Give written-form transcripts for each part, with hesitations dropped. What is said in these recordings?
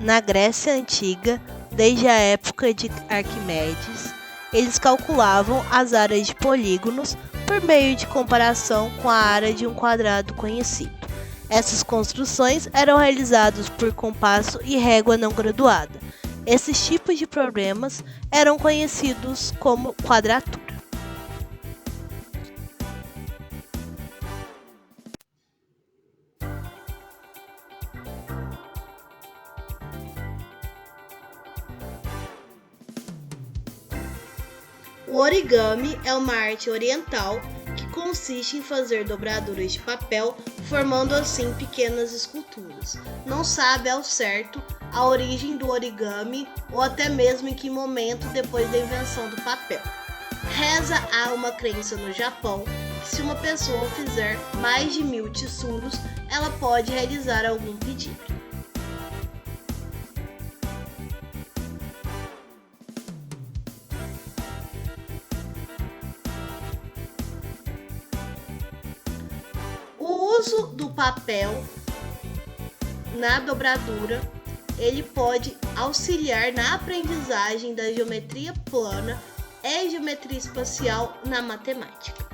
Na Grécia Antiga, desde a época de Arquimedes, eles calculavam as áreas de polígonos por meio de comparação com a área de um quadrado conhecido. Essas construções eram realizadas por compasso e régua não graduada. Esses tipos de problemas eram conhecidos como quadratura. O origami é uma arte oriental que consiste em fazer dobraduras de papel, formando assim pequenas esculturas. Não sabe ao certo a origem do origami ou até mesmo em que momento depois da invenção do papel. Reza há uma crença no Japão que se uma pessoa fizer mais de 1000 tsuros, ela pode realizar algum pedido. O uso do papel na dobradura, ele pode auxiliar na aprendizagem da geometria plana e geometria espacial na matemática.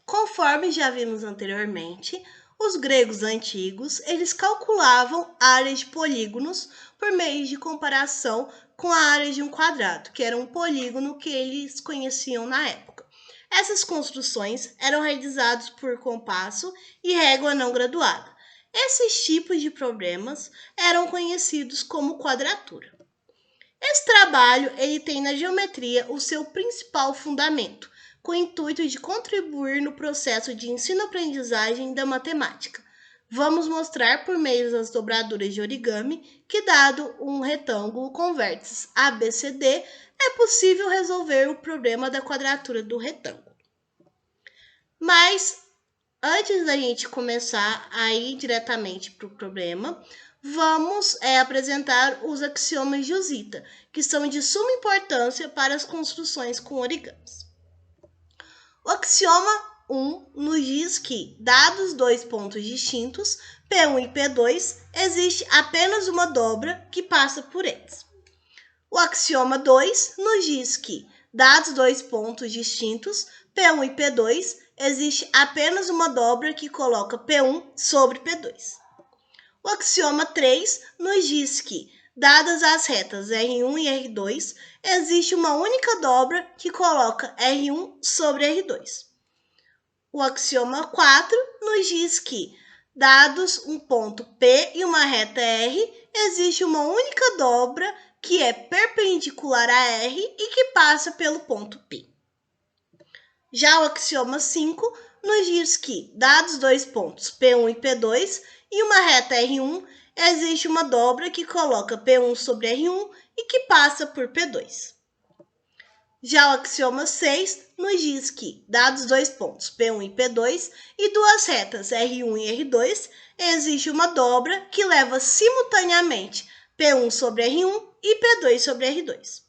Conforme já vimos anteriormente, os gregos antigos, eles calculavam áreas de polígonos por meio de comparação com a área de um quadrado, que era um polígono que eles conheciam na época. Essas construções eram realizadas por compasso e régua não graduada. Esses tipos de problemas eram conhecidos como quadratura. Esse trabalho ele tem na geometria o seu principal fundamento, com o intuito de contribuir no processo de ensino-aprendizagem da matemática. Vamos mostrar por meio das dobraduras de origami que, dado um retângulo com vértices ABCD, é possível resolver o problema da quadratura do retângulo. Mas, antes da gente começar a ir diretamente para o problema, vamos apresentar os axiomas de Ozita, que são de suma importância para as construções com origamis. O axioma 1 nos diz que, dados dois pontos distintos, P1 e P2, existe apenas uma dobra que passa por eles. O axioma 2 nos diz que, dados dois pontos distintos, P1 e P2, existe apenas uma dobra que coloca P1 sobre P2. O axioma 3 nos diz que, dadas as retas R1 e R2, existe uma única dobra que coloca R1 sobre R2. O axioma 4 nos diz que, dados um ponto P e uma reta R, existe uma única dobra que é perpendicular a R e que passa pelo ponto P. Já o axioma 5 nos diz que, dados dois pontos P1 e P2 e uma reta R1, existe uma dobra que coloca P1 sobre R1 e que passa por P2. Já o axioma 6 nos diz que, dados dois pontos P1 e P2 e duas retas R1 e R2, existe uma dobra que leva simultaneamente P1 sobre R1 e P2 sobre R2.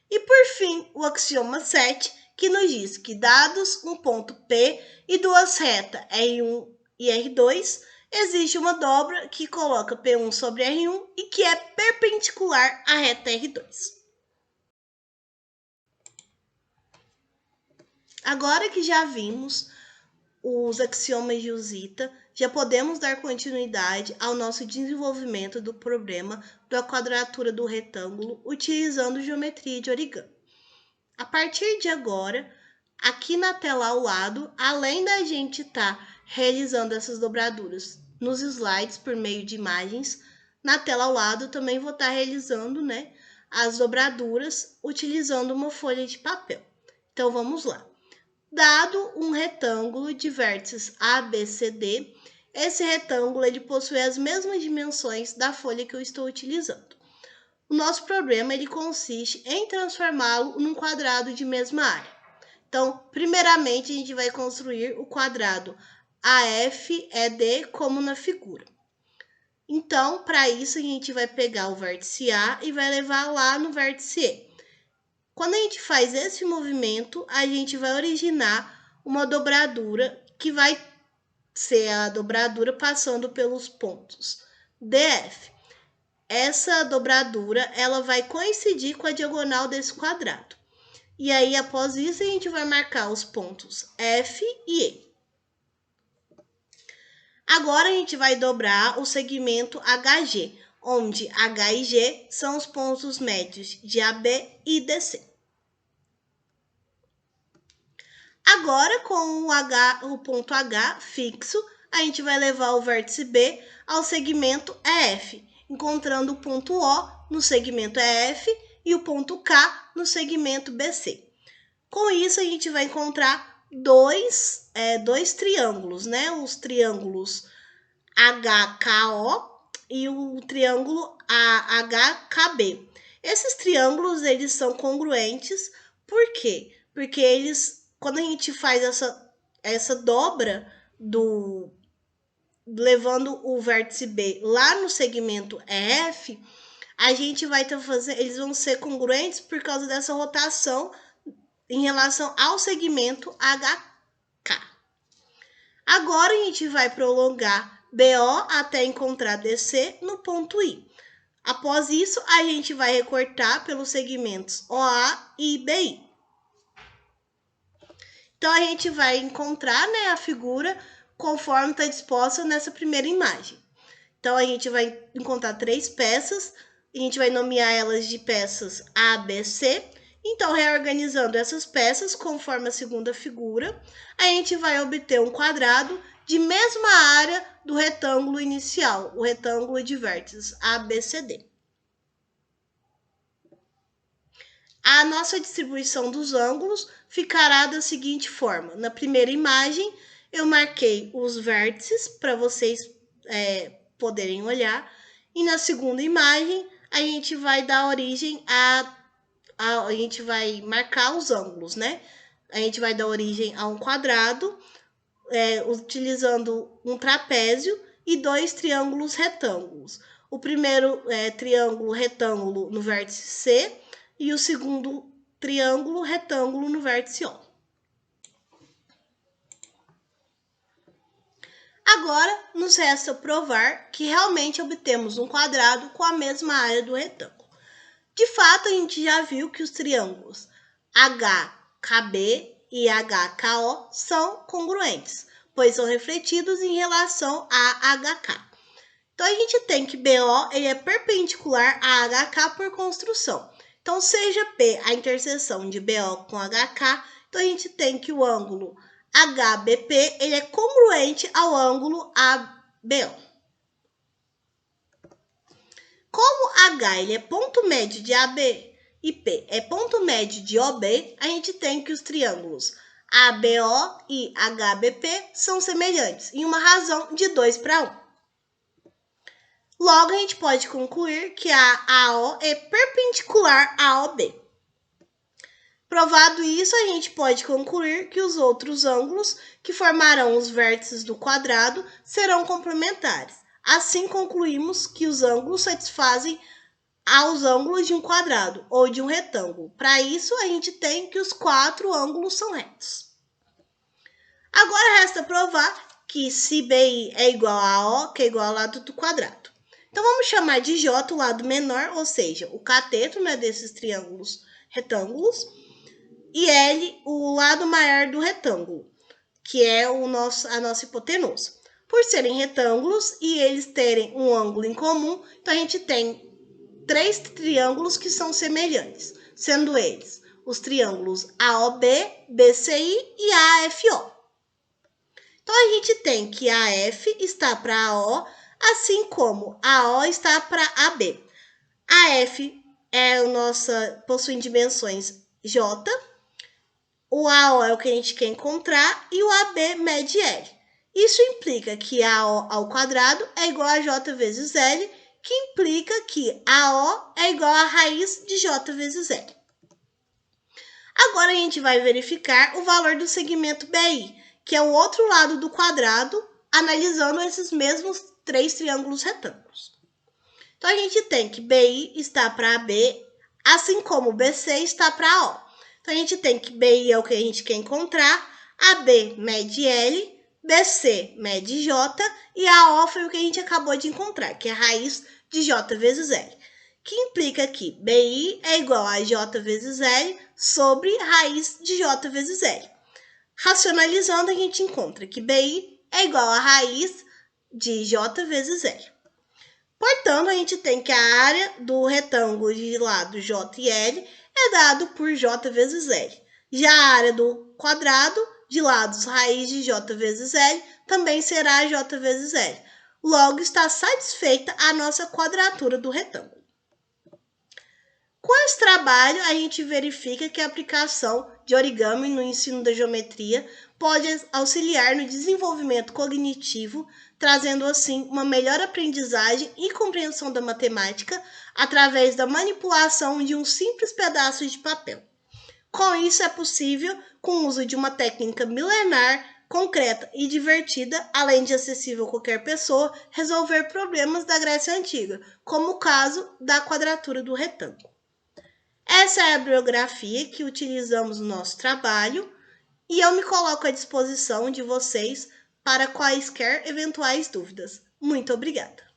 E por fim, o axioma 7, que nos diz que, dados um ponto P e duas retas R1 e R2, existe uma dobra que coloca P1 sobre R1 e que é perpendicular à reta R2. Agora que já vimos os axiomas de Ozita, já podemos dar continuidade ao nosso desenvolvimento do problema da quadratura do retângulo utilizando geometria de origami. A partir de agora, aqui na tela ao lado, além da gente estar realizando essas dobraduras nos slides por meio de imagens, na tela ao lado também vou estar realizando, as dobraduras utilizando uma folha de papel. Então vamos lá. Dado um retângulo de vértices ABCD, esse retângulo ele possui as mesmas dimensões da folha que eu estou utilizando. O nosso problema ele consiste em transformá-lo num quadrado de mesma área. Então, primeiramente, a gente vai construir o quadrado AFED como na figura. Então, para isso, a gente vai pegar o vértice A e vai levar lá no vértice E. Quando a gente faz esse movimento, a gente vai originar uma dobradura que vai ser a dobradura passando pelos pontos DF. Essa dobradura ela vai coincidir com a diagonal desse quadrado. E aí, após isso, a gente vai marcar os pontos F e E. Agora, a gente vai dobrar o segmento HG, onde H e G são os pontos médios de AB e DC. Agora, com o ponto H fixo, a gente vai levar o vértice B ao segmento EF, encontrando o ponto O no segmento EF e o ponto K no segmento BC. Com isso, a gente vai encontrar dois triângulos, né? Os triângulos HKO e o triângulo AHKB. Esses triângulos, eles são congruentes. Por quê? Porque eles, quando a gente faz essa dobra levando o vértice B lá no segmento EF, a gente vai fazer, eles vão ser congruentes por causa dessa rotação em relação ao segmento HK. Agora a gente vai prolongar BO até encontrar DC no ponto I. Após isso, a gente vai recortar pelos segmentos OA e BI. Então, a gente vai encontrar, né, a figura conforme está disposta nessa primeira imagem. Então, a gente vai encontrar 3 peças, a gente vai nomear elas de peças A, B, C. Então, reorganizando essas peças conforme a segunda figura, a gente vai obter um quadrado de mesma área do retângulo inicial, o retângulo de vértices ABCD. A nossa distribuição dos ângulos ficará da seguinte forma. Na primeira imagem, eu marquei os vértices para vocês poderem olhar. E na segunda imagem, a gente vai dar origem a gente vai marcar os ângulos, né? A gente vai dar origem a um quadrado, utilizando um trapézio e 2 triângulos retângulos. O primeiro triângulo retângulo no vértice C e o segundo triângulo retângulo no vértice O. Agora, nos resta provar que realmente obtemos um quadrado com a mesma área do retângulo. De fato, a gente já viu que os triângulos HKB e HKO são congruentes, pois são refletidos em relação a HK. Então, a gente tem que BO ele é perpendicular a HK por construção. Então, seja P a interseção de BO com HK, então a gente tem que o ângulo HBP ele é congruente ao ângulo ABO. Como H ele é ponto médio de AB e P é ponto médio de OB, a gente tem que os triângulos ABO e HBP são semelhantes, em uma razão de 2:1. Logo, a gente pode concluir que a AO é perpendicular à OB. Provado isso, a gente pode concluir que os outros ângulos que formarão os vértices do quadrado serão complementares. Assim, concluímos que os ângulos satisfazem aos ângulos de um quadrado ou de um retângulo. Para isso, a gente tem que os 4 ângulos são retos. Agora, resta provar que se BI é igual a O, que é igual ao lado do quadrado. Então, vamos chamar de J o lado menor, ou seja, o cateto, né, desses triângulos retângulos, e L o lado maior do retângulo, que é a nossa hipotenusa. Por serem retângulos e eles terem um ângulo em comum, então a gente tem 3 triângulos que são semelhantes, sendo eles os triângulos AOB, BCI e AFO. Então, a gente tem que AF está para AO, assim como AO está para AB. AF possui dimensões J, o AO é o que a gente quer encontrar e o AB mede L. Isso implica que AO ao quadrado é igual a J vezes L, que implica que AO é igual a raiz de J vezes L. Agora a gente vai verificar o valor do segmento BI, que é o outro lado do quadrado, analisando esses mesmos 3 triângulos retângulos. Então, a gente tem que BI está para AB, assim como BC está para O. Então, a gente tem que BI é o que a gente quer encontrar, AB mede L, BC mede J e a O foi o que a gente acabou de encontrar, que é a raiz de J vezes L, que implica que BI é igual a J vezes L sobre raiz de J vezes L. Racionalizando, a gente encontra que BI é igual a raiz de J vezes L. Portanto, a gente tem que a área do retângulo de lado J e L é dado por J vezes L. Já a área do quadrado de lados raiz de J vezes L também será J vezes L. Logo, está satisfeita a nossa quadratura do retângulo. Com esse trabalho, a gente verifica que a aplicação de origami no ensino da geometria pode auxiliar no desenvolvimento cognitivo, trazendo assim uma melhor aprendizagem e compreensão da matemática através da manipulação de um simples pedaço de papel. Com isso, é possível, com o uso de uma técnica milenar, concreta e divertida, além de acessível a qualquer pessoa, resolver problemas da Grécia Antiga, como o caso da quadratura do retângulo. Essa é a bibliografia que utilizamos no nosso trabalho e eu me coloco à disposição de vocês para quaisquer eventuais dúvidas. Muito obrigada!